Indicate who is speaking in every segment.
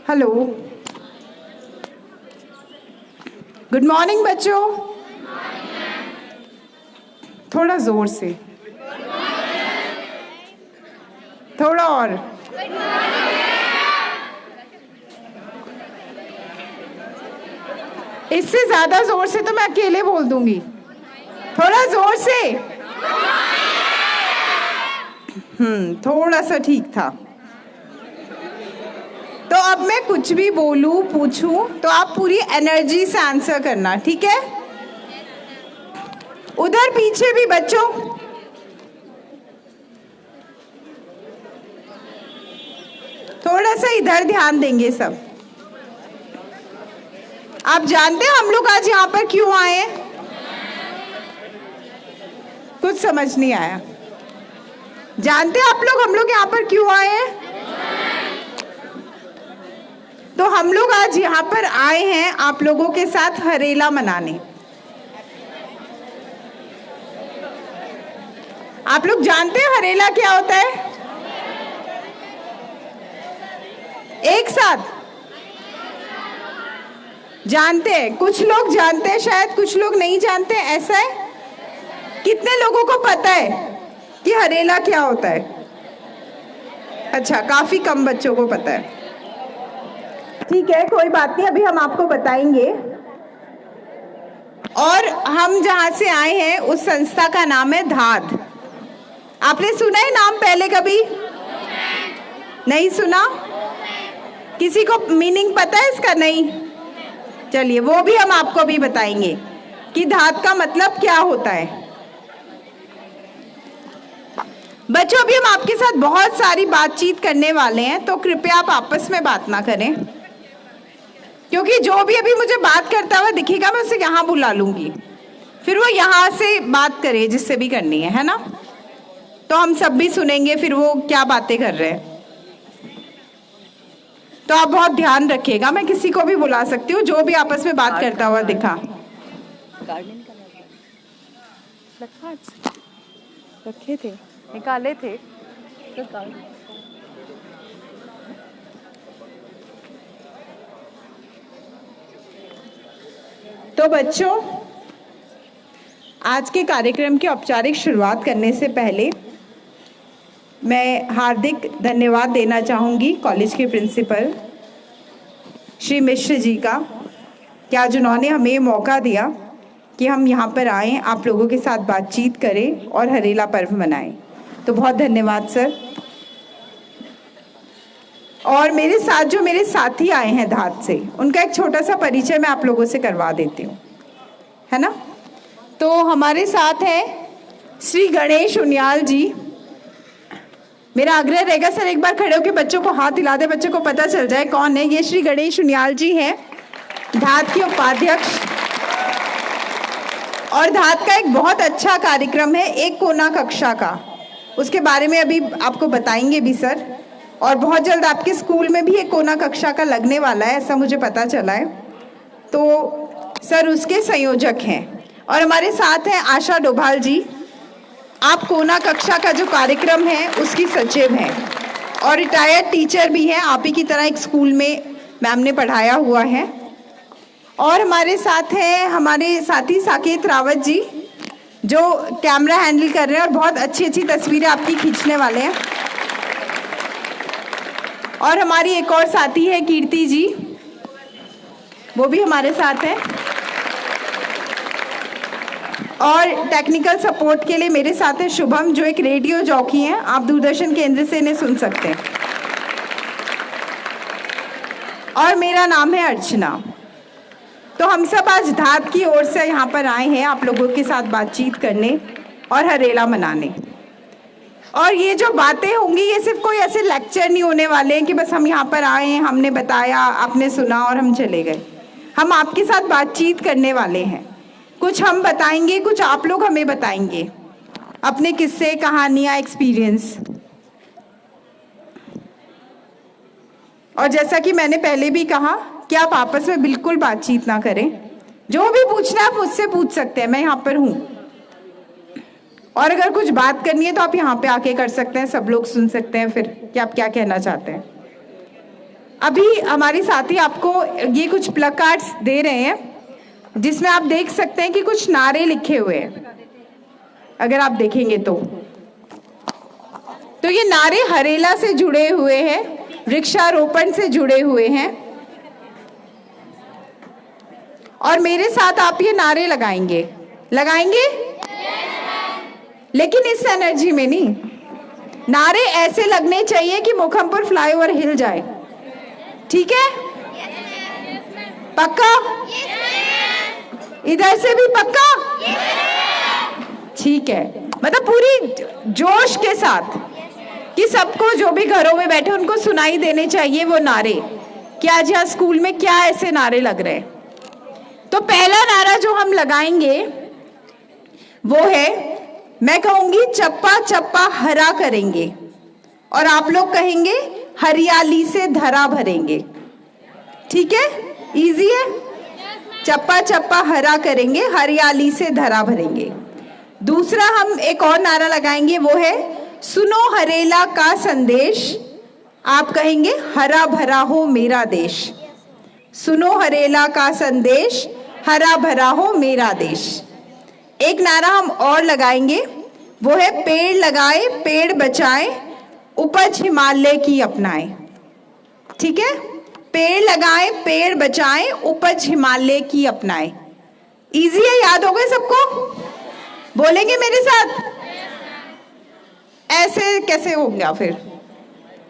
Speaker 1: Hello, good morning बच्चों। थोड़ा जोर से, थोड़ा और। इससे ज्यादा जोर से तो मैं अकेले बोल दूंगी। थोड़ा जोर से। थोड़ा सा ठीक था। तो अब मैं कुछ भी बोलूं, पूछूं, तो आप पूरी एनर्जी से आंसर करना, ठीक है? उधर पीछे भी बच्चों, थोड़ा सा इधर ध्यान देंगे सब। आप जानते हैं हम लोग आज यहाँ पर क्यों आए हैं? कुछ समझ नहीं आया। जानते हैं आप लोग हम लोग यहाँ पर क्यों आए हैं? तो हम लोग आज यहाँ पर आए हैं आप लोगों के साथ हरेला मनाने। आप लोग जानते हैं हरेला क्या होता है? एक साथ जानते हैं। कुछ लोग जानते हैं, शायद कुछ लोग नहीं जानते, ऐसा है? कितने लोगों को पता है कि हरेला क्या होता है? अच्छा, काफी कम बच्चों को पता है। ठीक है, कोई बात नहीं, अभी हम आपको बताएंगे। और हम जहां से आए हैं उस संस्था का नाम है धाद। आपने सुना है नाम पहले कभी? नहीं सुना? किसी को मीनिंग पता है इसका? नहीं? चलिए, वो भी हम आपको भी बताएंगे कि धाद का मतलब क्या होता है। बच्चों, अभी हम आपके साथ बहुत सारी बातचीत करने वाले हैं, तो कृपया आप आपस में बात ना करें, क्योंकि जो भी अभी मुझे बात करता हुआ दिखेगा मैं उसे यहाँ बुला लूंगी, फिर वो यहाँ से बात करे जिससे भी करनी है ना? तो हम सब भी सुनेंगे फिर वो क्या बातें कर रहे हैं। तो आप बहुत ध्यान रखिएगा, मैं किसी को भी बुला सकती हूँ जो भी आपस में बात करता हुआ दिखा।
Speaker 2: रखे थे, निकाले थे।
Speaker 1: तो बच्चों, आज के कार्यक्रम की औपचारिक शुरुआत करने से पहले मैं हार्दिक धन्यवाद देना चाहूँगी कॉलेज के प्रिंसिपल श्री मिश्र जी का, क्या जिन्होंने हमें मौका दिया कि हम यहाँ पर आएँ, आप लोगों के साथ बातचीत करें और हरेला पर्व मनाएं। तो बहुत धन्यवाद सर। और मेरे साथ जो मेरे साथी आए हैं धाद से, उनका एक छोटा सा परिचय मैं आप लोगों से करवा देती हूँ, है ना? तो हमारे साथ हैं श्री गणेश उनियाल जी। मेरा आग्रह रहेगा सर एक बार खड़े होकर बच्चों को हाथ हिला दे, बच्चों को पता चल जाए कौन है ये। श्री गणेश उनियाल जी हैं धाद के उपाध्यक्ष, और धाद का एक बहुत अच्छा कार्यक्रम है एक कोना कक्षा का, उसके बारे में अभी आपको बताएंगे भी सर। और बहुत जल्द आपके स्कूल में भी एक कोना कक्षा का लगने वाला है, ऐसा मुझे पता चला है। तो सर उसके संयोजक हैं। और हमारे साथ हैं आशा डोभाल जी, आप कोना कक्षा का जो कार्यक्रम है उसकी सचिव हैं और रिटायर्ड टीचर भी हैं, आप ही की तरह एक स्कूल में मैम ने पढ़ाया हुआ है। और हमारे साथ हैं हमारे साथी साकेत रावत जी, जो कैमरा हैंडल कर रहे हैं और बहुत अच्छी अच्छी तस्वीरें आपकी खींचने वाले हैं। और हमारी एक और साथी है कीर्ति जी, वो भी हमारे साथ हैं। और टेक्निकल सपोर्ट के लिए मेरे साथ है शुभम, जो एक रेडियो जॉकी हैं, आप दूरदर्शन केंद्र से इन्हें सुन सकते हैं। और मेरा नाम है अर्चना। तो हम सब आज धाद की ओर से यहाँ पर आए हैं आप लोगों के साथ बातचीत करने और हरेला मनाने। और ये जो बातें होंगी ये सिर्फ कोई ऐसे लेक्चर नहीं होने वाले हैं कि बस हम यहाँ पर आए हैं, हमने बताया, आपने सुना और हम चले गए। हम आपके साथ बातचीत करने वाले हैं, कुछ हम बताएंगे, कुछ आप लोग हमें बताएंगे अपने किस्से, कहानियाँ, एक्सपीरियंस। और जैसा कि मैंने पहले भी कहा कि आप आपस में बिल्कुल बातचीत ना करें, जो भी पूछना है आप मुझसे पूछ सकते हैं, मैं यहाँ पर हूँ। और अगर कुछ बात करनी है तो आप यहाँ पे आके कर सकते हैं, सब लोग सुन सकते हैं फिर कि आप क्या कहना चाहते हैं। अभी हमारे साथी आपको ये कुछ प्लग कार्ड्स दे रहे हैं जिसमें आप देख सकते हैं कि कुछ नारे लिखे हुए हैं, अगर आप देखेंगे तो ये नारे हरेला से जुड़े हुए हैं, वृक्षारोपण से जुड़े हुए हैं। और मेरे साथ आप ये नारे लगाएंगे लेकिन इस एनर्जी में नहीं, नारे ऐसे लगने चाहिए कि मुखमपुर फ्लाईओवर हिल जाए। ठीक है? पक्का? इधर से भी पक्का? ठीक है, मतलब पूरी जोश के साथ कि सबको, जो भी घरों में बैठे उनको सुनाई देने चाहिए वो नारे कि आज यहाँ स्कूल में क्या ऐसे नारे लग रहे हैं। तो पहला नारा जो हम लगाएंगे वो है, मैं कहूंगी चप्पा चप्पा हरा करेंगे और आप लोग कहेंगे हरियाली से धरा भरेंगे। ठीक है? इजी है? चप्पा चप्पा हरा करेंगे, हरियाली से धरा भरेंगे। दूसरा हम एक और नारा लगाएंगे, वो है सुनो हरेला का संदेश, आप कहेंगे हरा भरा हो मेरा देश। सुनो हरेला का संदेश, हरा भरा हो मेरा देश। एक नारा हम और लगाएंगे, वो है पेड़ लगाए पेड़ बचाए, उपज हिमालय की अपनाए। ठीक है? पेड़ लगाए पेड़ बचाए, उपज हिमालय की अपनाए। इजी है? याद हो गए सबको? बोलेंगे मेरे साथ? ऐसे कैसे हो गया फिर?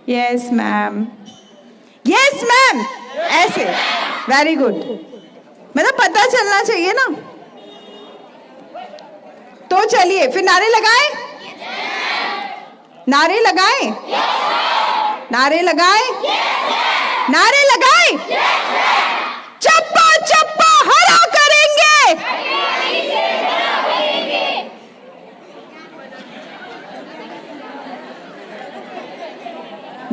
Speaker 1: यस मैम, यस मैम, ऐसे। वेरी गुड, मतलब पता चलना चाहिए ना। तो चलिए फिर नारे लगाए, नारे लगाए, नारे लगाए, नारे लगाए। चप्पा चप्पा हरा करेंगे,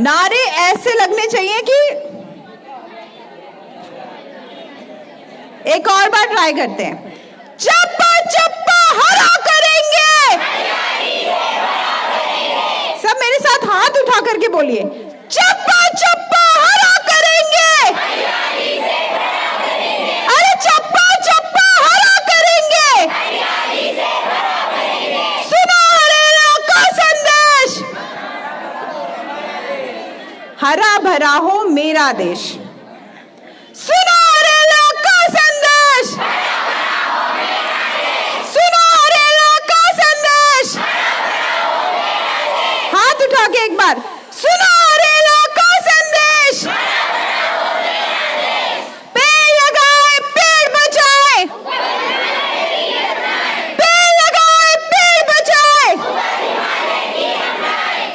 Speaker 1: नारे ऐसे लगने चाहिए कि, एक और बार ट्राई करते हैं, चप्पा चप्पा हरा करेंगे। सब मेरे साथ हाथ उठा करके बोलिए, चप्पा चप्पा हरा करेंगे। अरे चप्पा चप्पा हरा करेंगे। सुनो हरेला का संदेश, हरा भरा हो मेरा देश। सुनो हरेला का संदेश, सुनो हरेला का संदेश। हाथ उठा के एक बार, सुनो हरेला का संदेश। पेड़ लगाए पेड़ बचाए, पेड़ लगाए पेड़ बचाए,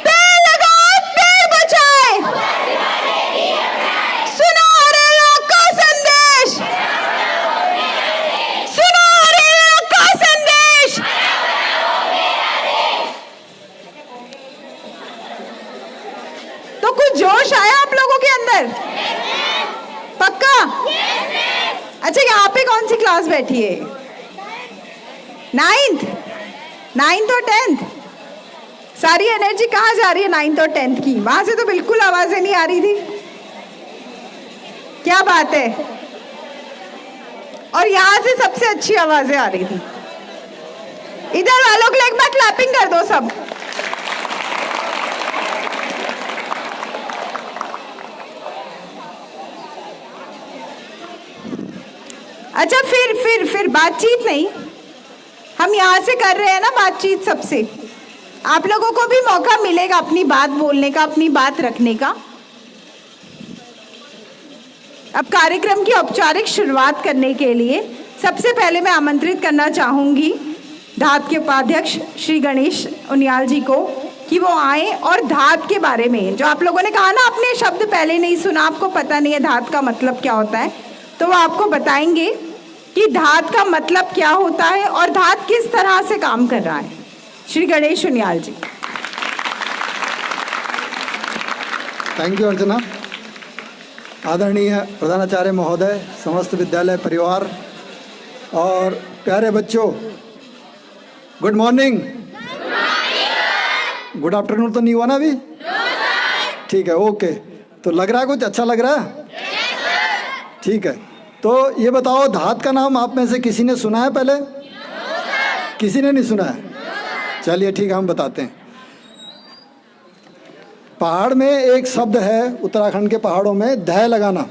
Speaker 1: पेड़ लगाए पेड़ बचाए। सुनो हरेला का संदेश, सुनो हरेला का संदेश। तो कुछ जोश आया आप लोगों के अंदर? पक्का? अच्छा, यहाँ पे कौन सी क्लास बैठी है? 9th और 10th? सारी एनर्जी कहाँ जा रही है 9th और 10th की? वहां से तो बिल्कुल आवाजें नहीं आ रही थी। क्या बात है? और यहाँ से सबसे अच्छी आवाजें आ रही थी। इधर वालों के लिए एक बार क्लैपिंग कर दो सब। अच्छा, फिर बातचीत नहीं, हम यहाँ से कर रहे हैं ना बातचीत सबसे। आप लोगों को भी मौका मिलेगा अपनी बात बोलने का, अपनी बात रखने का। अब कार्यक्रम की औपचारिक शुरुआत करने के लिए सबसे पहले मैं आमंत्रित करना चाहूंगी धात के उपाध्यक्ष श्री गणेश उनियाल जी को कि वो आए और धात के बारे में, जो आप लोगों ने कहा ना आपने शब्द पहले नहीं सुना, आपको पता नहीं है धात का मतलब क्या होता है, तो वो आपको बताएंगे कि धात का मतलब क्या होता है और धात किस तरह से काम कर रहा है। श्री गणेश उनियाल जी।
Speaker 3: थैंक यू अर्चना। आदरणीय प्रधानाचार्य महोदय, समस्त विद्यालय परिवार और प्यारे बच्चों, गुड मॉर्निंग। गुड आफ्टरनून तो नहीं हुआ ना अभी? ठीक है, ओके। तो लग रहा है कुछ अच्छा लग रहा है? ठीक है, तो ये बताओ, धात का नाम आप में से किसी ने सुना है पहले? किसी ने नहीं सुना है? चलिए ठीक है, हम बताते हैं। पहाड़ में एक शब्द है उत्तराखंड के पहाड़ों में, धय लगाना।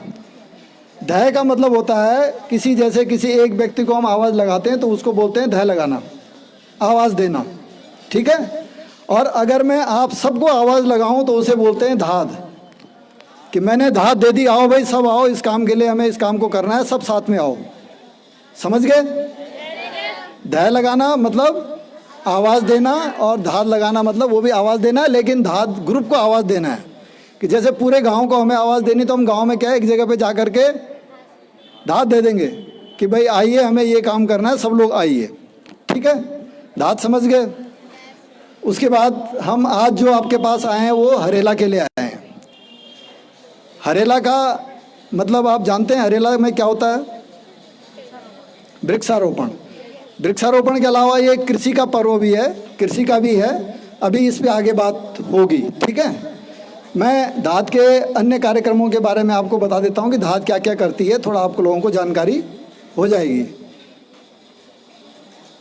Speaker 3: धय का मतलब होता है किसी एक व्यक्ति को हम आवाज़ लगाते हैं तो उसको बोलते हैं धय लगाना, आवाज़ देना। ठीक है, और अगर मैं आप सबको आवाज़ लगाऊं तो उसे बोलते हैं धाद, कि मैंने धाद दे दी, आओ भाई सब आओ, इस काम के लिए हमें इस काम को करना है, सब साथ में आओ। समझ गए? धय लगाना मतलब आवाज़ देना, और धाद लगाना मतलब वो भी आवाज़ देना है, लेकिन धाद ग्रुप को आवाज़ देना है। कि जैसे पूरे गांव को हमें आवाज़ देनी, तो हम गांव में क्या है, एक जगह पे जा कर के धाद दे देंगे कि भाई आइए, हमें ये काम करना है, सब लोग आइए। ठीक है, धाद समझ गए? उसके बाद हम आज जो आपके पास आए हैं वो हरेला के लिए आए हैं। हरेला का मतलब आप जानते हैं, हरेला में क्या होता है? वृक्षारोपण। वृक्षारोपण के अलावा ये कृषि का पर्व भी है, कृषि का भी है, अभी इस पे आगे बात होगी। ठीक है, मैं धात के अन्य कार्यक्रमों के बारे में आपको बता देता हूँ कि धात क्या क्या करती है, थोड़ा आप लोगों को जानकारी हो जाएगी।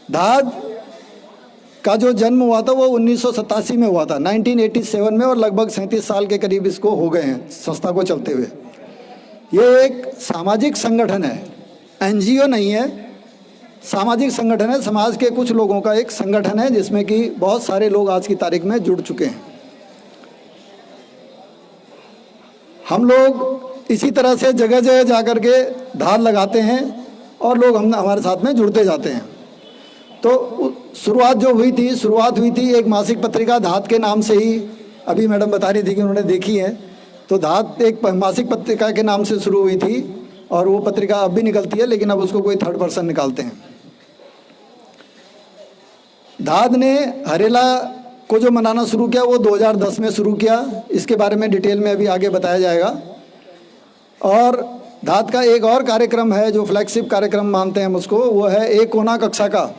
Speaker 3: धात का जो जन्म हुआ था वो 1987 में हुआ था, 1987 में, और लगभग 37 साल के करीब इसको हो गए हैं संस्था को चलते हुए। ये एक सामाजिक संगठन है, एनजीओ नहीं है, सामाजिक संगठन है। समाज के कुछ लोगों का एक संगठन है जिसमें कि बहुत सारे लोग आज की तारीख में जुड़ चुके हैं। हम लोग इसी तरह से जगह जगह जा कर के धार लगाते हैं और लोग हमारे साथ में जुड़ते जाते हैं। तो शुरुआत हुई थी एक मासिक पत्रिका धात के नाम से ही। अभी मैडम बता रही थी कि उन्होंने देखी है, तो धात एक मासिक पत्रिका के नाम से शुरू हुई थी, और वो पत्रिका अब भी निकलती है, लेकिन अब उसको कोई थर्ड पर्सन निकालते हैं। धात ने हरेला को जो मनाना शुरू किया वो 2010 में शुरू किया। इसके बारे में डिटेल में अभी आगे बताया जाएगा। और धात का एक और कार्यक्रम है जो फ्लैगशिप कार्यक्रम मानते हैं हम उसको, वो है एक कोना कक्षा का,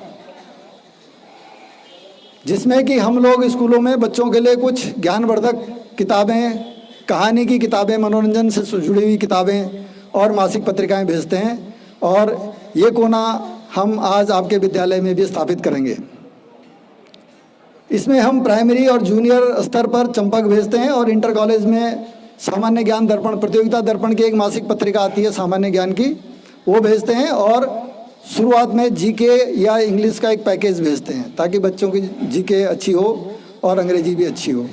Speaker 3: जिसमें कि हम लोग स्कूलों में बच्चों के लिए कुछ ज्ञानवर्धक किताबें, कहानी की किताबें, मनोरंजन से जुड़ी हुई किताबें और मासिक पत्रिकाएं भेजते हैं। और ये कोना हम आज आपके विद्यालय में भी स्थापित करेंगे। इसमें हम प्राइमरी और जूनियर स्तर पर चंपक भेजते हैं, और इंटर कॉलेज में सामान्य ज्ञान दर्पण, प्रतियोगिता दर्पण की एक मासिक पत्रिका आती है सामान्य ज्ञान की, वो भेजते हैं। और शुरुआत में जीके या इंग्लिश का एक पैकेज भेजते हैं ताकि बच्चों की जीके अच्छी हो और अंग्रेजी भी अच्छी हो।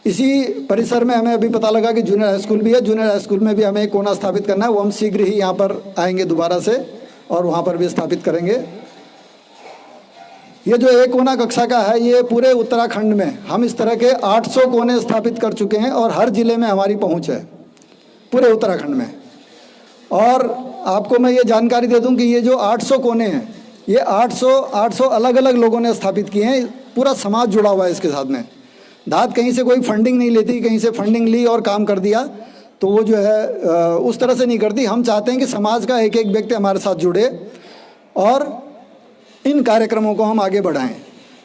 Speaker 3: इसी परिसर में हमें अभी पता लगा कि जूनियर हाई स्कूल भी है। जूनियर हाई स्कूल में भी हमें एक कोना स्थापित करना है, वो हम शीघ्र ही यहाँ पर आएंगे दोबारा से और वहाँ पर भी स्थापित करेंगे। ये जो एक कोना कक्षा का है, ये पूरे उत्तराखंड में हम इस तरह के 800 कोने स्थापित कर चुके हैं, और हर जिले में हमारी पहुँच है पूरे उत्तराखंड में। और आपको मैं ये जानकारी दे दूं कि ये जो 800 कोने हैं, ये 800 अलग अलग लोगों ने स्थापित किए हैं। पूरा समाज जुड़ा हुआ है इसके साथ में। धात कहीं से कोई फंडिंग नहीं लेती, कहीं से फंडिंग ली और काम कर दिया, तो वो जो है उस तरह से नहीं करती। हम चाहते हैं कि समाज का एक एक व्यक्ति हमारे साथ जुड़े और इन कार्यक्रमों को हम आगे बढ़ाएं।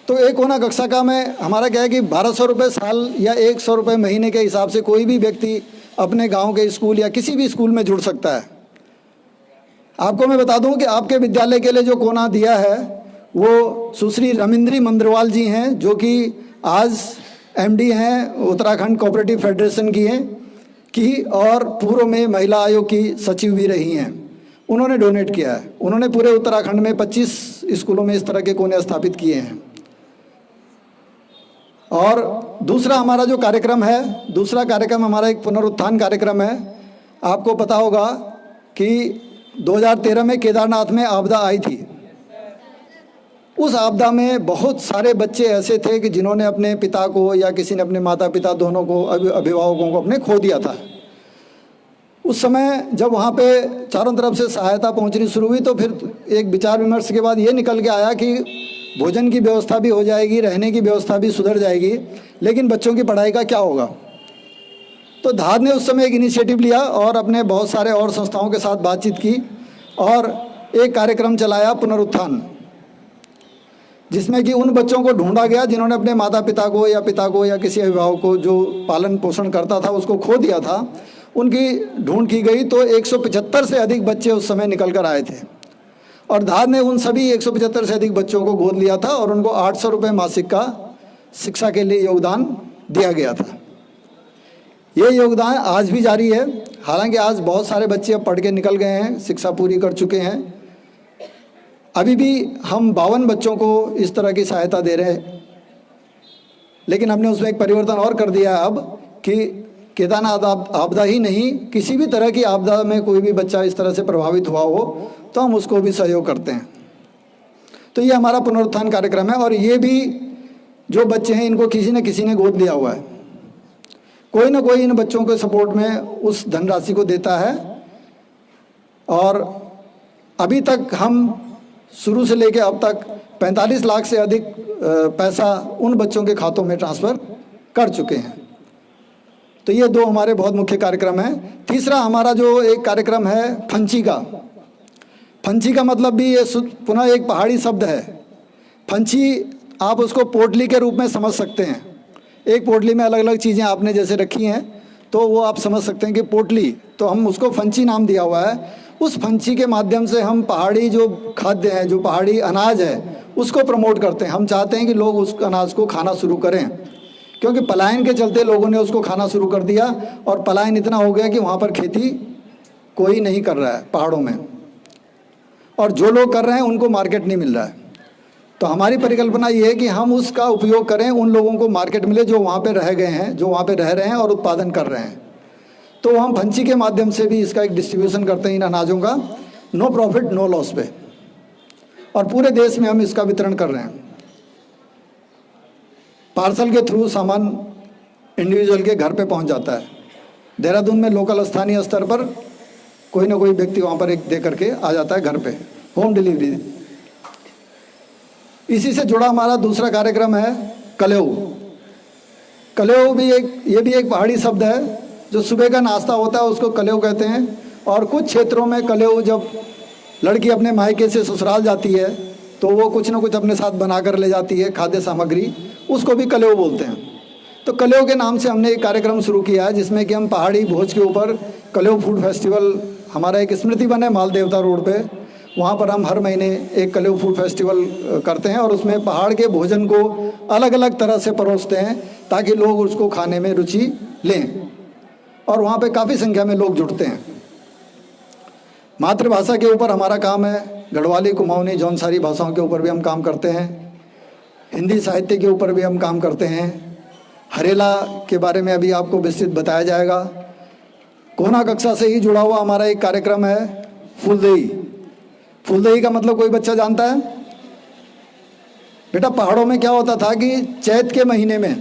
Speaker 3: तो एक कोना कक्षा का में हमारा क्या है कि 1200 रुपये साल या 100 रुपये महीने के हिसाब से कोई भी व्यक्ति अपने गांव के स्कूल या किसी भी स्कूल में जुड़ सकता है। आपको मैं बता दूं कि आपके विद्यालय के लिए जो कोना दिया है वो सुश्री रमिंद्री मंद्रवाल जी हैं, जो कि आज एमडी हैं उत्तराखंड कोऑपरेटिव फेडरेशन की और पूर्व में महिला आयोग की सचिव भी रही हैं। उन्होंने डोनेट किया है। उन्होंने पूरे उत्तराखंड में 25 स्कूलों में इस तरह के कोने स्थापित किए हैं। और दूसरा हमारा जो कार्यक्रम है, दूसरा कार्यक्रम हमारा एक पुनरुत्थान कार्यक्रम है। आपको पता होगा कि 2013 में केदारनाथ में आपदा आई थी। उस आपदा में बहुत सारे बच्चे ऐसे थे कि जिन्होंने अपने पिता को या किसी ने अपने माता पिता दोनों को, अभिभावकों को अपने खो दिया था। उस समय जब वहाँ पे चारों तरफ से सहायता पहुँचनी शुरू हुई, तो फिर एक विचार विमर्श के बाद ये निकल के आया कि भोजन की व्यवस्था भी हो जाएगी, रहने की व्यवस्था भी सुधर जाएगी, लेकिन बच्चों की पढ़ाई का क्या होगा। तो धात ने उस समय एक इनिशिएटिव लिया और अपने बहुत सारे और संस्थाओं के साथ बातचीत की और एक कार्यक्रम चलाया पुनरुत्थान। जिसमें कि उन बच्चों को ढूंढा गया जिन्होंने अपने माता पिता को या किसी अभिभावक को जो पालन पोषण करता था उसको खो दिया था। उनकी ढूंढ की गई तो 175 से अधिक बच्चे उस समय निकल कर आए थे और धाद ने उन सभी 175 से अधिक बच्चों को गोद लिया था और उनको 800 रुपये मासिक का शिक्षा के लिए योगदान दिया गया था। ये योगदान आज भी जारी है। हालांकि आज बहुत सारे बच्चे अब पढ़ के निकल गए हैं, शिक्षा पूरी कर चुके हैं। अभी भी हम 52 बच्चों को इस तरह की सहायता दे रहे हैं, लेकिन हमने उसमें एक परिवर्तन और कर दिया है अब कि केदारनाथ आपदा ही नहीं, किसी भी तरह की आपदा में कोई भी बच्चा इस तरह से प्रभावित हुआ हो तो हम उसको भी सहयोग करते हैं। तो ये हमारा पुनरुत्थान कार्यक्रम है और ये भी जो बच्चे हैं इनको किसी न किसी ने गोद लिया हुआ है। कोई ना कोई इन बच्चों के सपोर्ट में उस धनराशि को देता है और अभी तक हम शुरू से लेकर अब तक 45 लाख से अधिक पैसा उन बच्चों के खातों में ट्रांसफ़र कर चुके हैं। तो ये दो हमारे बहुत मुख्य कार्यक्रम हैं। तीसरा हमारा जो एक कार्यक्रम है फंची का। फंची का मतलब भी ये पुनः एक पहाड़ी शब्द है। फंची आप उसको पोटली के रूप में समझ सकते हैं। एक पोटली में अलग अलग चीज़ें आपने जैसे रखी हैं तो वो आप समझ सकते हैं कि पोटली, तो हम उसको फंची नाम दिया हुआ है। उस फंची के माध्यम से हम पहाड़ी जो खाद्य हैं, जो पहाड़ी अनाज है, उसको प्रमोट करते हैं। हम चाहते हैं कि लोग उस अनाज को खाना शुरू करें, क्योंकि पलायन के चलते लोगों ने उसको खाना शुरू कर दिया और पलायन इतना हो गया कि वहाँ पर खेती कोई नहीं कर रहा है पहाड़ों में, और जो लोग कर रहे हैं उनको मार्केट नहीं मिल रहा है। तो हमारी परिकल्पना ये है कि हम उसका उपयोग करें, उन लोगों को मार्केट मिले जो वहाँ पे रह गए हैं, जो वहाँ पे रह रहे हैं और उत्पादन कर रहे हैं। तो हम फंची के माध्यम से भी इसका एक डिस्ट्रीब्यूशन करते हैं इन अनाजों का, नो प्रॉफिट नो लॉस पे, और पूरे देश में हम इसका वितरण कर रहे हैं। पार्सल के थ्रू सामान इंडिविजुअल के घर पे पहुंच जाता है। देहरादून में लोकल स्थानीय स्तर पर कोई ना कोई व्यक्ति वहाँ पर एक दे करके आ जाता है घर पे, होम डिलीवरी। इसी से जुड़ा हमारा दूसरा कार्यक्रम है कलेऊ। कलेऊ भी ये भी एक पहाड़ी शब्द है। जो सुबह का नाश्ता होता है उसको कलेऊ कहते हैं। और कुछ क्षेत्रों में कलेऊ, जब लड़की अपने मायके से ससुराल जाती है तो वो कुछ ना कुछ अपने साथ बना कर ले जाती है खाद्य सामग्री, उसको भी कलेऊ बोलते हैं। तो कलेऊ के नाम से हमने एक कार्यक्रम शुरू किया है जिसमें कि हम पहाड़ी भोज के ऊपर कलेऊ फूड फेस्टिवल, हमारा एक स्मृति वन है माल देवता रोड पे, वहाँ पर हम हर महीने एक कलेऊ फूड फेस्टिवल करते हैं और उसमें पहाड़ के भोजन को अलग अलग तरह से परोसते हैं ताकि लोग उसको खाने में रुचि लें, और वहाँ पे काफ़ी संख्या में लोग जुड़ते हैं। मातृभाषा के ऊपर हमारा काम है, गढ़वाली, कुमाऊनी, जौनसारी भाषाओं के ऊपर भी हम काम करते हैं। हिंदी साहित्य के ऊपर भी हम काम करते हैं। हरेला के बारे में अभी आपको विस्तृत बताया जाएगा। कोना कक्षा से ही जुड़ा हुआ हमारा एक कार्यक्रम है फूलदेही। फूलदेही का मतलब कोई बच्चा जानता है? बेटा, पहाड़ों में क्या होता था कि चैत के महीने में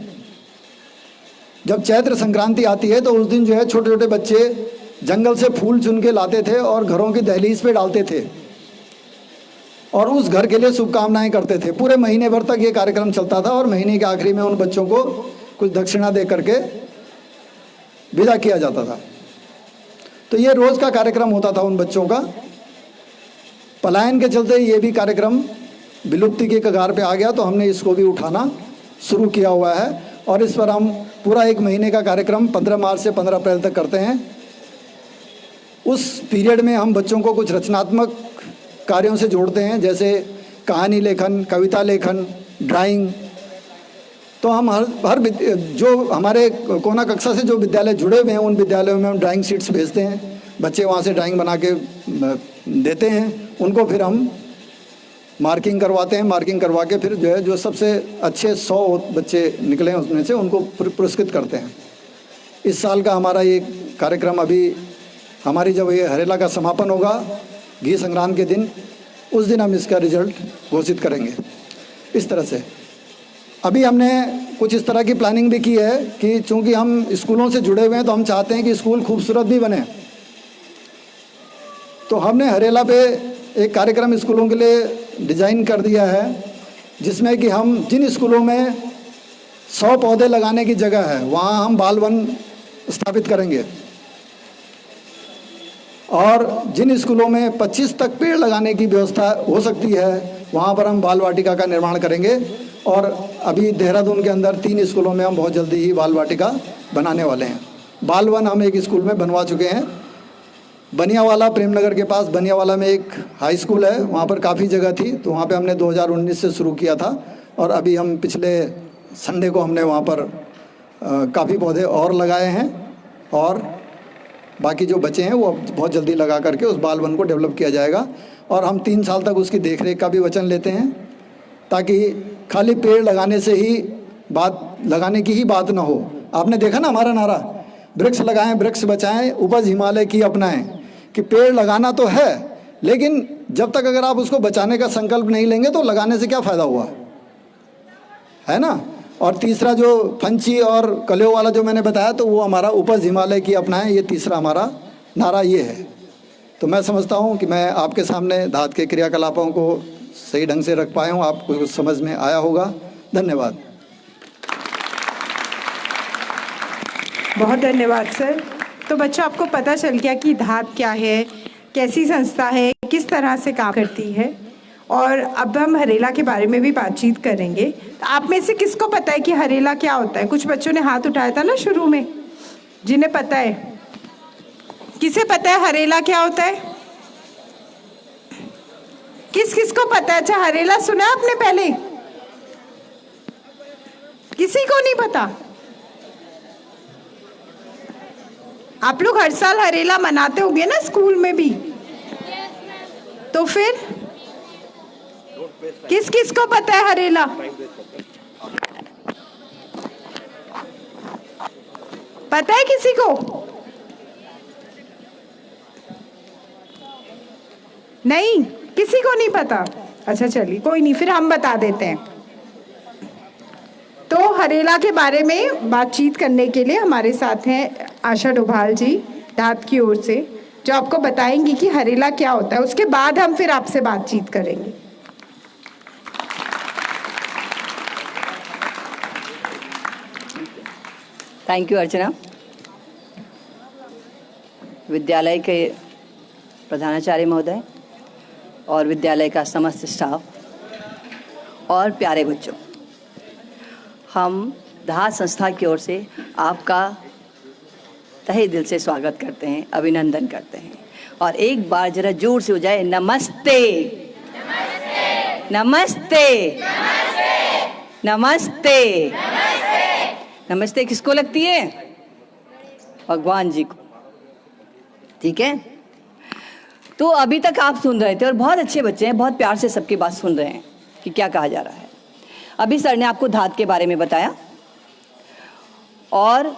Speaker 3: जब चैत्र संक्रांति आती है तो उस दिन जो है छोटे छोटे बच्चे जंगल से फूल चुन के लाते थे और घरों की दहलीज पे डालते थे और उस घर के लिए शुभकामनाएं करते थे। पूरे महीने भर तक ये कार्यक्रम चलता था और महीने के आखिरी में उन बच्चों को कुछ दक्षिणा दे करके विदा किया जाता था। तो ये रोज़ का कार्यक्रम होता था उन बच्चों का। पलायन के चलते ये भी कार्यक्रम विलुप्ति के कगार पे आ गया, तो हमने इसको भी उठाना शुरू किया हुआ है और इस पर हम पूरा एक महीने का कार्यक्रम 15 मार्च से 15 अप्रैल तक करते हैं। उस पीरियड में हम बच्चों को कुछ रचनात्मक कार्यों से जोड़ते हैं, जैसे कहानी लेखन, कविता लेखन, ड्राइंग। तो हम हर जो हमारे कोना कक्षा से जो विद्यालय जुड़े हुए हैं उन विद्यालयों में हम ड्राइंग शीट्स भेजते हैं। बच्चे वहाँ से ड्राइंग बना के देते हैं, उनको फिर हम मार्किंग करवाते हैं। मार्किंग करवा के फिर जो है जो सबसे अच्छे 100 बच्चे निकले हैं उसमें से उनको पुरस्कृत करते हैं। इस साल का हमारा ये कार्यक्रम अभी हमारी जब ये हरेला का समापन होगा घी संक्रांत के दिन, उस दिन हम इसका रिजल्ट घोषित करेंगे। इस तरह से अभी हमने कुछ इस तरह की प्लानिंग भी की है कि चूँकि हम स्कूलों से जुड़े हुए हैं तो हम चाहते हैं कि स्कूल खूबसूरत भी बने। तो हमने हरेला पे एक कार्यक्रम स्कूलों के लिए डिज़ाइन कर दिया है जिसमें कि हम जिन स्कूलों में 100 पौधे लगाने की जगह है वहाँ हम बाल वन स्थापित करेंगे। और जिन स्कूलों में 25 तक पेड़ लगाने की व्यवस्था हो सकती है वहाँ पर हम बाल वाटिका का निर्माण करेंगे। और अभी देहरादून के अंदर 3 स्कूलों में हम बहुत जल्दी ही बाल वाटिका बनाने वाले हैं। बाल वन हम एक स्कूल में बनवा चुके हैं। बनियावाला, प्रेमनगर के पास बनियावाला में एक हाई स्कूल है, वहाँ पर काफ़ी जगह थी, तो वहाँ पे हमने 2019 से शुरू किया था। और अभी हम पिछले संडे को हमने वहाँ पर काफ़ी पौधे और लगाए हैं, और बाकी जो बचे हैं वो बहुत जल्दी लगा करके उस बाल वन को डेवलप किया जाएगा। और हम 3 साल तक उसकी देखरेख का भी वचन लेते हैं, ताकि खाली पेड़ लगाने से ही लगाने की ही बात ना हो। आपने देखा ना हमारा नारा, वृक्ष लगाएं वृक्ष बचाएं उपज हिमालय की अपनाएं, कि पेड़ लगाना तो है, लेकिन जब तक अगर आप उसको बचाने का संकल्प नहीं लेंगे तो लगाने से क्या फ़ायदा हुआ, है ना। और तीसरा जो फंची और कलियों वाला जो मैंने बताया, तो वो हमारा उपज हिमालय की अपनाएं, ये तीसरा हमारा नारा ये है। तो मैं समझता हूँ कि मैं आपके सामने धात के क्रियाकलापों को सही ढंग से रख पाया हूँ, आपको कुछ समझ में आया होगा। धन्यवाद।
Speaker 1: बहुत धन्यवाद सर। तो बच्चों, आपको पता चल गया कि धात क्या है, कैसी संस्था है, किस तरह से काम करती है, और अब हम हरेला के बारे में भी बातचीत करेंगे। तो आप में से किसको पता है कि हरेला क्या होता है? कुछ बच्चों ने हाथ उठाया था ना शुरू में, जिन्हें पता है। किसे पता है हरेला क्या होता है? किस किस को पता है? अच्छा, हरेला सुना आपने पहले? किसी को नहीं पता? आप लोग हर साल हरेला मनाते होंगे ना स्कूल में भी, तो फिर किस किस को पता है हरेला? पता है किसी को? नहीं, किसी को नहीं पता। अच्छा चलिए, कोई नहीं, फिर हम बता देते हैं। तो हरेला के बारे में बातचीत करने के लिए हमारे साथ हैं आशा डोभाल जी धात की ओर से, जो आपको बताएंगी कि हरेला क्या होता है। उसके बाद हम फिर आपसे बातचीत करेंगे।
Speaker 4: थैंक यू अर्चना। विद्यालय के प्रधानाचार्य महोदय और विद्यालय का समस्त स्टाफ और प्यारे बच्चों, हम धात संस्था की ओर से आपका तहे दिल से स्वागत करते हैं, अभिनंदन करते हैं। और एक बार जरा जोर से हो जाए, नमस्ते नमस्ते नमस्ते नमस्ते नमस्ते। नमस्ते किसको लगती है? भगवान जी को। ठीक है, तो अभी तक आप सुन रहे थे और बहुत अच्छे बच्चे हैं, बहुत प्यार से सबकी बात सुन रहे हैं कि क्या कहा जा रहा है। अभी सर ने आपको धात के बारे में बताया और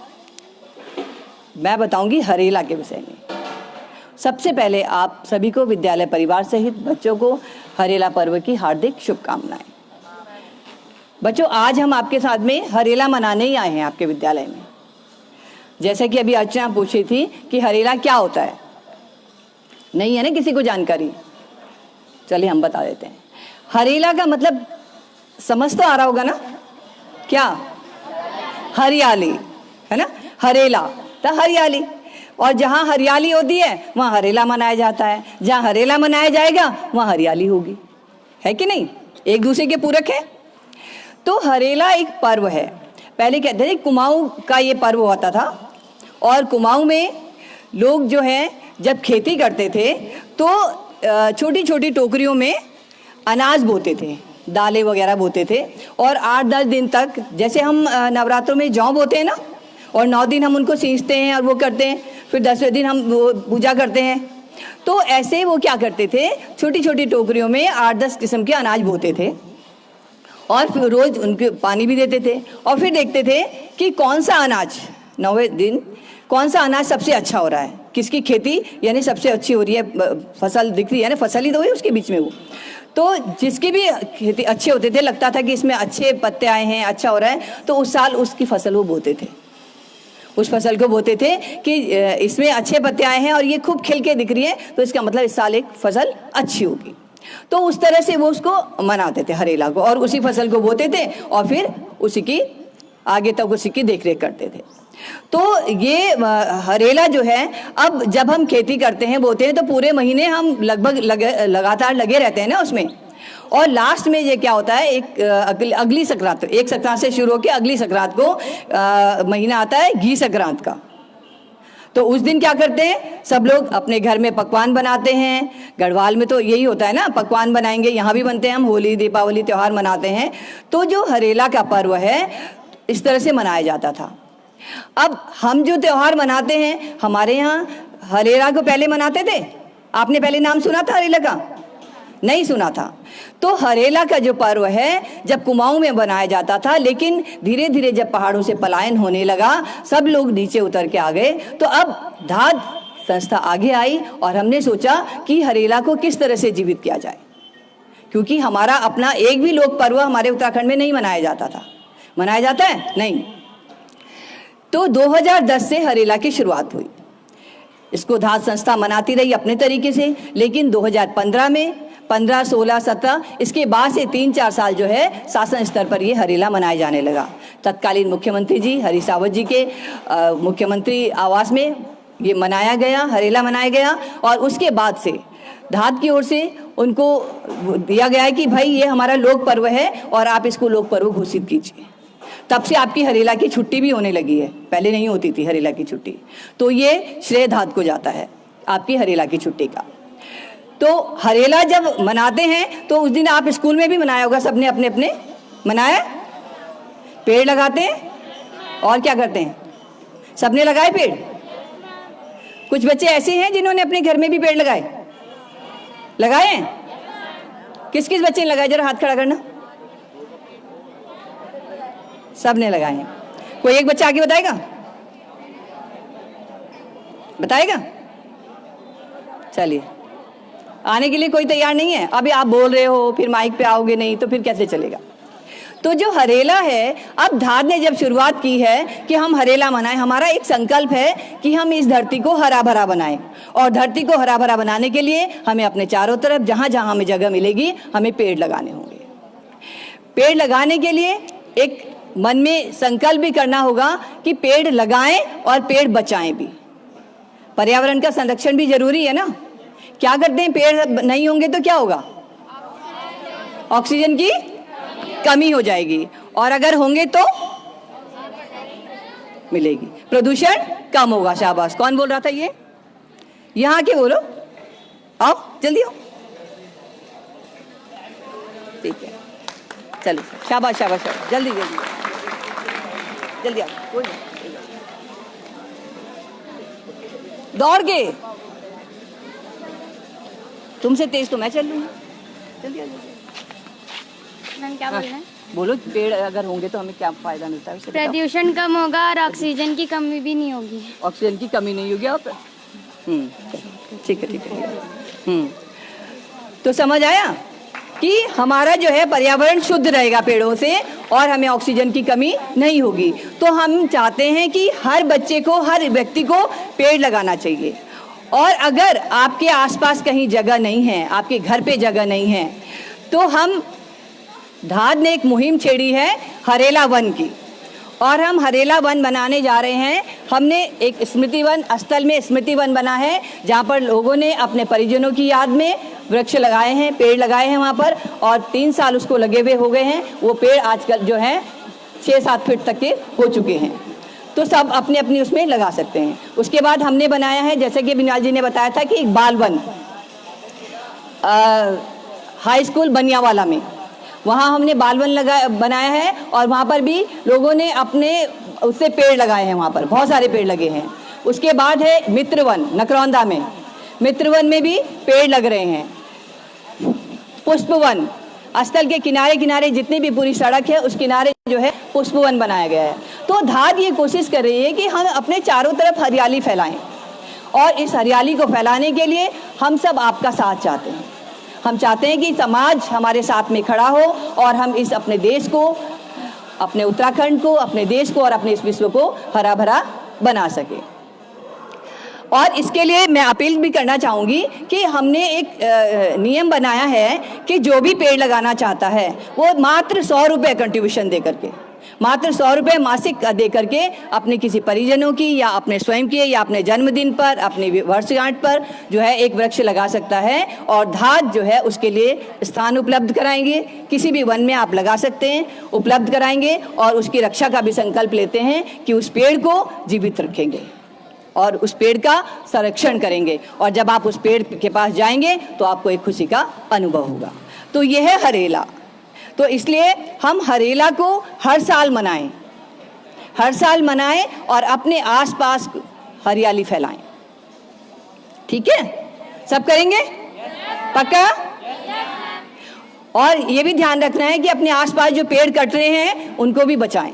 Speaker 4: मैं बताऊंगी हरेला के विषय में। सबसे पहले आप सभी को विद्यालय परिवार सहित बच्चों को हरेला पर्व की हार्दिक शुभकामनाएं। बच्चों, आज हम आपके साथ में हरेला मनाने ही आए हैं आपके विद्यालय में। जैसे कि अभी अर्चना पूछ रही थी कि हरेला क्या होता है, नहीं है ना किसी को जानकारी? चलिए हम बता देते हैं। हरेला का मतलब समझ तो आ रहा होगा ना, क्या? हरियाली, है ना। हरेला तो हरियाली, और जहाँ हरियाली होती है वहाँ हरेला मनाया जाता है। जहाँ हरेला मनाया जाएगा वहाँ हरियाली होगी, है कि नहीं? एक दूसरे के पूरक है। तो हरेला एक पर्व है। पहले कहते थे कुमाऊं का ये पर्व होता था, और कुमाऊं में लोग जो है जब खेती करते थे तो छोटी छोटी टोकरियों में अनाज बोते थे, दालें वगैरह बोते थे, और 8-10 दिन तक, जैसे हम नवरात्रों में जौ बोते हैं ना, और 9 दिन हम उनको सींचते हैं और वो करते हैं, फिर 10वें दिन हम वो पूजा करते हैं। तो ऐसे वो क्या करते थे, छोटी छोटी टोकरियों में 8-10 किस्म के अनाज बोते थे, और फिर रोज़ उनके पानी भी देते थे, और फिर देखते थे कि कौन सा अनाज 9वें दिन कौन सा अनाज सबसे अच्छा हो रहा है, किसकी खेती यानी सबसे अच्छी हो रही है, फसल दिख रही है ना, फसल ही तो है उसके बीच में वो। तो जिसकी भी खेती अच्छे होते थे, लगता था कि इसमें अच्छे पत्ते आए हैं, अच्छा हो रहा है, तो उस साल उसकी फसल वो बोते थे। उस फसल को बोते थे कि इसमें अच्छे पत्ते आए हैं और ये खूब खिल के दिख रही है, तो इसका मतलब इस साल एक फसल अच्छी होगी। तो उस तरह से वो उसको मनाते थे हरेला को, और उसी फसल को बोते थे और फिर उसी की आगे तक उसी की देखरेख करते थे। तो ये हरेला जो है, अब जब हम खेती करते हैं, बोते हैं, तो पूरे महीने हम लगभग लगातार लगे रहते हैं ना उसमें, और लास्ट में ये क्या होता है, एक अगली संक्रांत, एक संक्रांत से शुरू होकर अगली संक्रांत को महीना आता है घी संक्रांत का। तो उस दिन क्या करते हैं, सब लोग अपने घर में पकवान बनाते हैं। गढ़वाल में तो यही होता है ना, पकवान बनाएंगे, यहाँ भी बनते हैं, हम होली दीपावली त्यौहार मनाते हैं। तो जो हरेला का पर्व है इस तरह से मनाया जाता था। अब हम जो त्यौहार मनाते हैं, हमारे यहाँ हरेला को पहले मनाते थे। आपने पहले नाम सुना था हरेला का? नहीं सुना था। तो हरेला का जो पर्व है जब कुमाऊं में बनाया जाता था, लेकिन धीरे धीरे जब पहाड़ों से पलायन होने लगा, सब लोग नीचे उतर के आ गए, तो अब धाद संस्था आगे आई और हमने सोचा कि हरेला को किस तरह से जीवित किया जाए, क्योंकि हमारा अपना एक भी लोक पर्व हमारे उत्तराखंड में नहीं मनाया जाता था। मनाया जाता है? नहीं। तो 2010 से हरेला की शुरुआत हुई। इसको धाद संस्था मनाती रही अपने तरीके से, लेकिन 2015 में 15, 16, 17 इसके बाद से 3-4 साल जो है शासन स्तर पर ये हरेला मनाया जाने लगा। तत्कालीन मुख्यमंत्री जी हरीश रावत जी के मुख्यमंत्री आवास में ये मनाया गया, हरेला मनाया गया, और उसके बाद से धाद की ओर से उनको दिया गया है कि भाई ये हमारा लोक पर्व है और आप इसको लोक पर्व घोषित कीजिए। तब से आपकी हरेला की छुट्टी भी होने लगी है, पहले नहीं होती थी हरेला की छुट्टी। तो ये श्रेय धाद को जाता है आपकी हरेला की छुट्टी का। तो हरेला जब मनाते हैं तो उस दिन आप स्कूल में भी मनाया होगा, सबने अपने अपने मनाया, पेड़ लगाते हैं और क्या करते हैं, सबने लगाए पेड़। कुछ बच्चे ऐसे हैं जिन्होंने अपने घर में भी पेड़ लगाए हैं। किस किस बच्चे ने लगाए, जरा हाथ खड़ा करना। सबने लगाए हैं। कोई एक बच्चा आगे बताएगा? चलिए, आने के लिए कोई तैयार नहीं है। अभी आप बोल रहे हो, फिर माइक पे आओगे नहीं तो फिर कैसे चलेगा। तो जो हरेला है, अब धाद ने जब शुरुआत की है कि हम हरेला मनाएं, हमारा एक संकल्प है कि हम इस धरती को हरा भरा बनाएं, और धरती को हरा भरा बनाने के लिए हमें अपने चारों तरफ जहाँ जहाँ हमें जगह मिलेगी हमें पेड़ लगाने होंगे। पेड़ लगाने के लिए एक मन में संकल्प भी करना होगा कि पेड़ लगाएं और पेड़ बचाएं भी। पर्यावरण का संरक्षण भी जरूरी है ना। क्या करते हैं, पेड़ नहीं होंगे तो क्या होगा, ऑक्सीजन की कमी हो जाएगी, और अगर होंगे तो मिलेगी, प्रदूषण कम होगा। शाबाश। कौन बोल रहा था ये? यहाँ के बोलो, आओ जल्दी आओ। ठीक है, चलो शाबाश शाबाश शाबाश, जल्दी जल्दी जल्दी आओ, कोई नहीं, दौड़ के। तुमसे तेज तो मैं चल लूंगी, जल्दी जल्दी।
Speaker 5: मैम क्या बोल रहे हैं?
Speaker 4: बोलो, पेड़ अगर होंगे तो हमें क्या फायदा मिलता है?
Speaker 5: प्रदूषण कम होगा और ऑक्सीजन की कमी भी नहीं होगी।
Speaker 4: ऑक्सीजन की कमी नहीं होगी। और ठीक है। तो समझ आया कि हमारा जो है पर्यावरण शुद्ध रहेगा पेड़ों से, और हमें ऑक्सीजन की कमी नहीं होगी। तो हम चाहते हैं कि हर बच्चे को, हर व्यक्ति को पेड़ लगाना चाहिए। और अगर आपके आसपास कहीं जगह नहीं है, आपके घर पे जगह नहीं है, तो हम धाद ने एक मुहिम छेड़ी है हरेला वन की, और हम हरेला वन बनाने जा रहे हैं। हमने एक स्मृति वन, स्थल में स्मृति वन बना है, जहाँ पर लोगों ने अपने परिजनों की याद में वृक्ष लगाए हैं, पेड़ लगाए हैं वहाँ पर, और 3 साल उसको लगे हुए हो गए हैं। वो पेड़ आजकल जो है 6-7 फीट तक के हो चुके हैं। तो सब अपने अपनी उसमें लगा सकते हैं। उसके बाद हमने बनाया है, जैसे कि बिनवाल जी ने बताया था, कि एक बाल वन हाई स्कूल बनियावाला में, वहाँ हमने बाल वन बनाया है, और वहाँ पर भी लोगों ने अपने उससे पेड़ लगाए हैं, वहाँ पर बहुत सारे पेड़ लगे हैं। उसके बाद है मित्रवन नकरौंदा में, मित्रवन में भी पेड़ लग रहे हैं। पुष्पवन, स्थल के किनारे किनारे जितनी भी पूरी सड़क है उस किनारे जो है पुष्पवन बनाया गया है। तो धाद ये कोशिश कर रही है कि हम अपने चारों तरफ हरियाली फैलाएं, और इस हरियाली को फैलाने के लिए हम सब आपका साथ चाहते हैं। हम चाहते हैं कि समाज हमारे साथ में खड़ा हो, और हम इस अपने देश को, अपने उत्तराखंड को, अपने देश को और अपने इस विश्व को हरा भरा बना सके। और इसके लिए मैं अपील भी करना चाहूँगी कि हमने एक नियम बनाया है कि जो भी पेड़ लगाना चाहता है वो मात्र 100 रुपये कंट्रीब्यूशन दे करके, मात्र 100 रुपये मासिक दे करके अपने किसी परिजनों की या अपने स्वयं की या अपने जन्मदिन पर, अपनी वर्षगांठ पर जो है एक वृक्ष लगा सकता है। और धात जो है उसके लिए स्थान उपलब्ध कराएंगे, किसी भी वन में आप लगा सकते हैं, उपलब्ध कराएंगे और उसकी रक्षा का भी संकल्प लेते हैं कि उस पेड़ को जीवित रखेंगे और उस पेड़ का संरक्षण करेंगे। और जब आप उस पेड़ के पास जाएंगे तो आपको एक खुशी का अनुभव होगा। तो यह है हरेला। तो इसलिए हम हरेला को हर साल मनाएं और अपने आसपास हरियाली फैलाएं। ठीक है, सब करेंगे? पक्का? और ये भी ध्यान रखना है कि अपने आसपास जो पेड़ कट रहे हैं उनको भी बचाएं।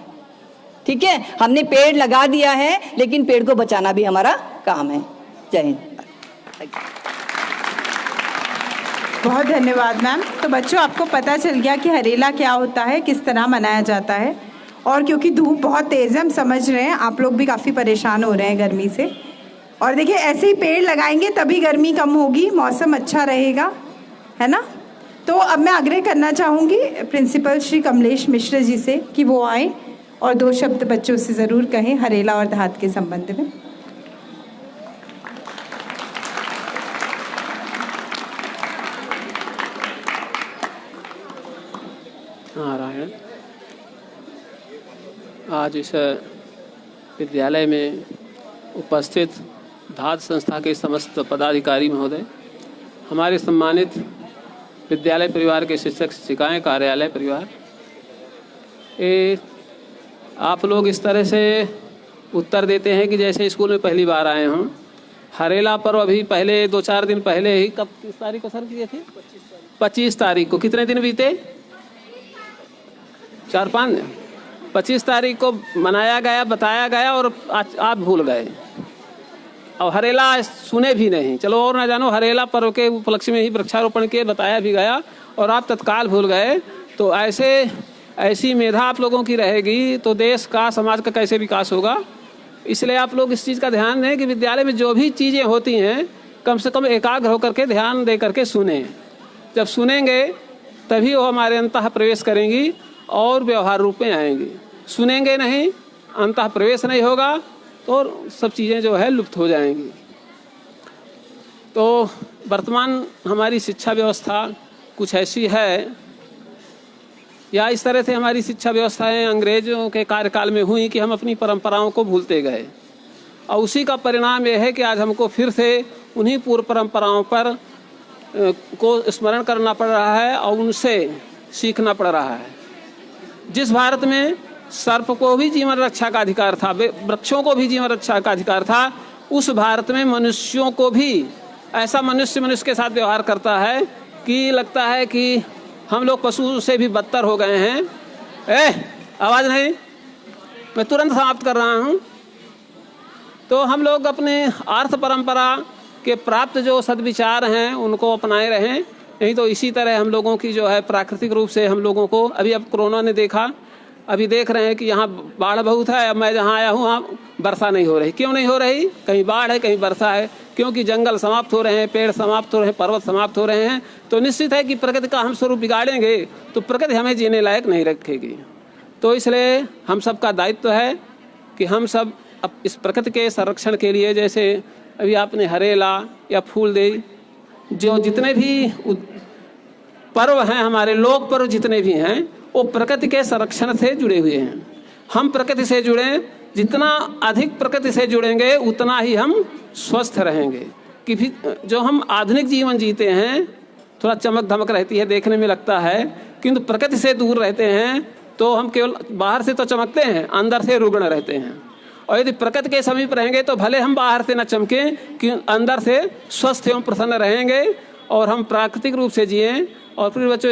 Speaker 4: ठीक है, हमने पेड़ लगा दिया है लेकिन पेड़ को बचाना भी हमारा काम है। जय हिंद।
Speaker 1: बहुत धन्यवाद मैम। तो बच्चों, आपको पता चल गया कि हरेला क्या होता है, किस तरह मनाया जाता है। और क्योंकि धूप बहुत तेज़ है, हम समझ रहे हैं आप लोग भी काफ़ी परेशान हो रहे हैं गर्मी से। और देखिए, ऐसे ही पेड़ लगाएंगे तभी गर्मी कम होगी, मौसम अच्छा रहेगा, है ना। तो अब मैं आग्रह करना चाहूँगी प्रिंसिपल श्री कमलेश मिश्र जी से कि वो आए और 2 शब्द बच्चों से ज़रूर कहें हरेला और धात के संबंध में।
Speaker 6: नारायण। आज इस विद्यालय में उपस्थित धात संस्था के समस्त पदाधिकारी महोदय, हमारे सम्मानित विद्यालय परिवार के शिक्षक शिक्षिकाएं, कार्यालय परिवार, आप लोग इस तरह से उत्तर देते हैं कि जैसे स्कूल में पहली बार आए हों। हरेला पर्व अभी पहले 2-4 दिन पहले ही, कब किस तारीख को सर किए थे? 25 तारीख को। कितने दिन बीते? 4-5 दिन। 25 तारीख को मनाया गया, बताया गया और आज आप भूल गए और हरेला सुने भी नहीं। चलो और ना जानो, हरेला पर्व के उपलक्ष्य में ही वृक्षारोपण के बताया भी गया और आप तत्काल भूल गए। तो ऐसी मेधा आप लोगों की रहेगी तो देश का, समाज का कैसे विकास होगा। इसलिए आप लोग इस चीज़ का ध्यान दें कि विद्यालय में जो भी चीज़ें होती हैं कम से कम एकाग्र होकर के ध्यान दे करके सुने। जब सुनेंगे तभी वो हमारे अंतः प्रवेश करेंगी और व्यवहार रूप में आएंगी। सुनेंगे नहीं, अंतः प्रवेश नहीं होगा तो सब चीज़ें जो है लुप्त हो जाएंगी। तो वर्तमान हमारी शिक्षा व्यवस्था कुछ ऐसी है, या इस तरह से हमारी शिक्षा व्यवस्थाएं अंग्रेज़ों के कार्यकाल में हुई कि हम अपनी परंपराओं को भूलते गए और उसी का परिणाम यह है कि आज हमको फिर से उन्हीं पूर्व परंपराओं पर को स्मरण करना पड़ रहा है और उनसे सीखना पड़ रहा है। जिस भारत में सर्प को भी जीवन रक्षा का अधिकार था, वृक्षों को भी जीवन रक्षा का अधिकार था, उस भारत में मनुष्यों को भी ऐसा मनुष्य के साथ व्यवहार करता है कि लगता है कि हम लोग पशु से भी बदतर हो गए हैं। आवाज़ नहीं, मैं तुरंत समाप्त कर रहा हूँ। तो हम लोग अपने अर्थ परंपरा के प्राप्त जो सद्विचार हैं उनको अपनाए रहें, नहीं तो इसी तरह हम लोगों की जो है प्राकृतिक रूप से हम लोगों को, अभी अब कोरोना ने देखा, अभी देख रहे हैं कि यहाँ बाढ़ बहुत है। अब मैं जहाँ आया हूँ वहाँ वर्षा नहीं हो रही। क्यों नहीं हो रही? कहीं बाढ़ है, कहीं वर्षा है, क्योंकि जंगल समाप्त हो रहे हैं, पेड़ समाप्त हो रहे हैं, पर्वत समाप्त हो रहे हैं। तो निश्चित है कि प्रकृति का हम स्वरूप बिगाड़ेंगे तो प्रकृति हमें जीने लायक नहीं रखेगी। तो इसलिए हम सब का दायित्व है कि हम सब अब इस प्रकृति के संरक्षण के लिए, जैसे अभी आपने हरेला या फूलदेई, जो जितने भी पर्व हैं, हमारे लोक पर्व जितने भी हैं, वो प्रकृति के संरक्षण से जुड़े हुए हैं। हम प्रकृति से जुड़ें, जितना अधिक प्रकृति से जुड़ेंगे उतना ही हम स्वस्थ रहेंगे। कि भी जो हम आधुनिक जीवन जीते हैं, थोड़ा चमक धमक रहती है, देखने में लगता है, किंतु प्रकृति से दूर रहते हैं तो हम केवल बाहर से तो चमकते हैं, अंदर से रुग्ण रहते हैं। और यदि प्रकृति के समीप रहेंगे तो भले हम बाहर से न चमकें कि अंदर से स्वस्थ एवं प्रसन्न रहेंगे और हम प्राकृतिक रूप से जिएं। और फिर बच्चों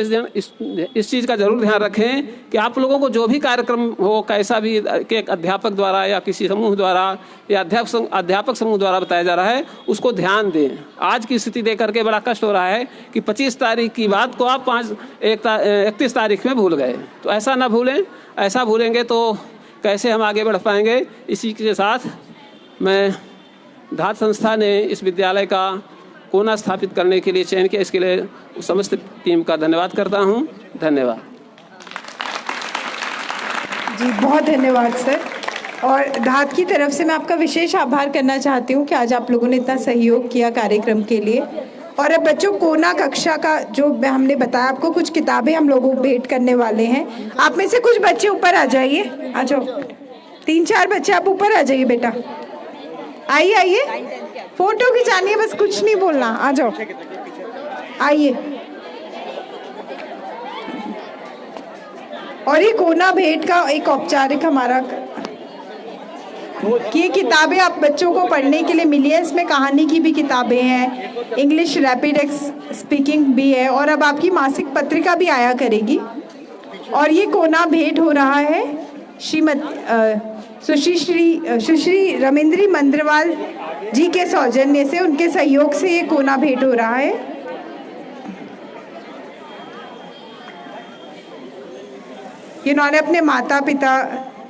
Speaker 6: इस चीज़ का जरूर ध्यान रखें कि आप लोगों को जो भी कार्यक्रम हो, कैसा भी के अध्यापक द्वारा या किसी समूह द्वारा या अध्यापक समूह द्वारा बताया जा रहा है, उसको ध्यान दें। आज की स्थिति देख करके बड़ा कष्ट हो रहा है कि 25 तारीख की बात को आप 31 तारीख में भूल गए। तो ऐसा ना भूलें, ऐसा भूलेंगे तो कैसे हम आगे बढ़ पाएंगे। इसी के साथ मैं धात संस्था ने इस विद्यालय का कोना स्थापित करने के लिए चयन किया, इसके लिए समस्त टीम का धन्यवाद करता हूं। धन्यवाद।
Speaker 1: जी बहुत धन्यवाद सर। और धात की तरफ से मैं आपका विशेष आभार करना चाहती हूँ कि आज आप लोगों ने इतना सहयोग किया कार्यक्रम के लिए। और अब बच्चों कोना कक्षा का जो हमने बताया आपको, कुछ किताबें हम लोगों को भेंट करने वाले हैं। आप में से कुछ बच्चे ऊपर आ जाइए, आ जाओ, 3-4 बच्चे आप ऊपर आ जाइए बेटा, आइए आइए, फोटो खिंचानी है बस, कुछ नहीं बोलना, आ जाओ आइए। और ये कोना भेंट का एक औपचारिक हमारा कि ये किताबें आप बच्चों को पढ़ने के लिए मिली है। इसमें कहानी की भी किताबें हैं, इंग्लिश रैपिड स्पीकिंग भी है, और अब आपकी मासिक पत्रिका भी आया करेगी। और ये कोना भेंट हो रहा है सुश्री रमेंद्री मंद्रवाल जी के सौजन्य से, उनके सहयोग से ये कोना भेंट हो रहा है। इन्होंने अपने माता पिता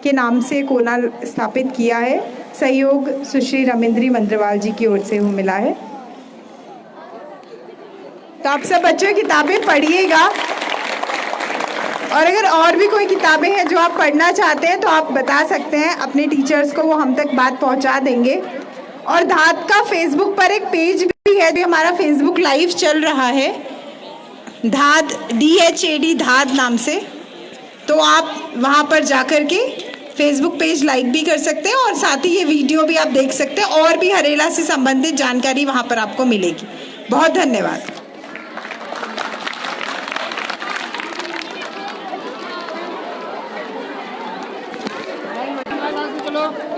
Speaker 1: के नाम से कोना स्थापित किया है, सहयोग सुश्री रमेंद्री मंद्रवाल जी की ओर से वो मिला है। तो आप सब बच्चों किताबें पढ़िएगा, और अगर और भी कोई किताबें हैं जो आप पढ़ना चाहते हैं तो आप बता सकते हैं अपने टीचर्स को, वो हम तक बात पहुंचा देंगे। और धात का फेसबुक पर एक पेज भी है, जो हमारा फेसबुक लाइव चल रहा है, धात DHAD धात नाम से। तो आप वहाँ पर जाकर के फेसबुक पेज लाइक भी कर सकते हैं, और साथ ही ये वीडियो भी आप देख सकते हैं, और भी हरेला से संबंधित जानकारी वहाँ पर आपको मिलेगी। बहुत धन्यवाद।
Speaker 6: चलो